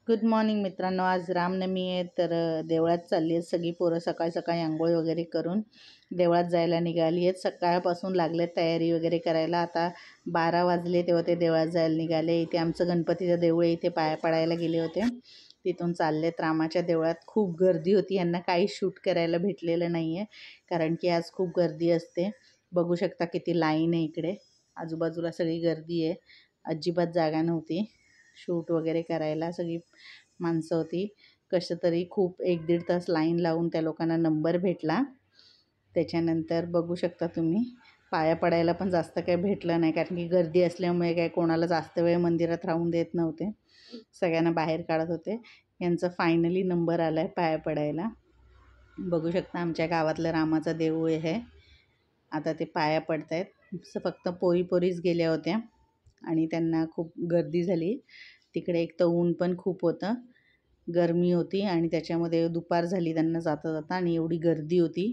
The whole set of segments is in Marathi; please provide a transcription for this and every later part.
गुड मॉर्निंग मित्रांनो. आज रामनवमी आहे तर देवळात चालली आहेत सगळी पोरं. सकाळी सकाळी आंघोळ वगैरे करून देवळात जायला निघाली आहेत. सकाळपासून लागले तयारी वगैरे करायला. आता 12 वाजले तेव्हा ते देवळात जायला निघाले. इथे आमचं गणपतीचं देऊळ आहे, इथे पाया पडायला गेले होते. तिथून चाललेत रामाच्या देवळात. खूप गर्दी होती, यांना काही शूट करायला भेटलेलं नाही आहे कारण की आज खूप गर्दी असते. बघू शकता किती लाईन आहे इकडे, आजूबाजूला सगळी गर्दी आहे. अजिबात जागा नव्हती शूट वगैरे करायला, सगळी माणसं होती. कसं तरी खूप 1-1.5 तास लाईन लावून त्या लोकांना नंबर भेटला. त्याच्यानंतर बघू शकता तुम्ही, पाया पडायला पण जास्त काही भेटलं नाही कारण की गर्दी असल्यामुळे काय कोणाला जास्त वेळ मंदिरात राहून देत नव्हते, सगळ्यांना बाहेर काढत होते. यांचा फायनली नंबर आला आहे पाया पडायला. बघू शकता आमच्या गावातलं रामाचं देऊळ आहे. आता ते पाया पडत आहेत. फक्त पोरीच गेल्या होत्या आणि त्यांना खूप गर्दी झाली. तिकडे एक तर ऊन पण खूप होतं, गरमी होती आणि त्याच्यामध्ये दुपार झाली त्यांना जाता जाता आणि एवढी गर्दी होती.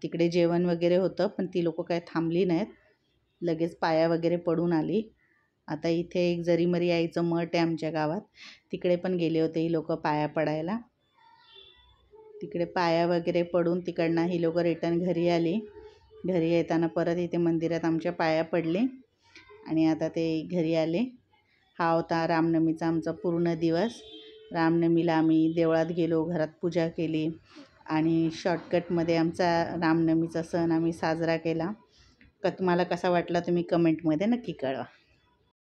तिकडे जेवण वगैरे होतं पण ती लोकं काय थांबली नाहीत, लगेच पाया वगैरे पडून आली. आता इथे एक जरीमरी आईचं मठ आहे आमच्या गावात, तिकडे पण गेले होते ही लोकं पाया पडायला. तिकडे पाया वगैरे पडून तिकडनं ही लोकं रिटर्न घरी आली. घरी येताना परत इथे मंदिरात आमच्या पाया पडले आणि आता ते घरी आले. हा होता रामनवमीचा आमचा पूर्ण दिवस. रामनवमीला आम्ही देवळात गेलो, घरात पूजा केली आणि शॉर्टकटमध्ये आमचा रामनवमीचा सण आम्ही साजरा केला. तुम्हाला कसा वाटला तुम्ही कमेंटमध्ये नक्की कळवा.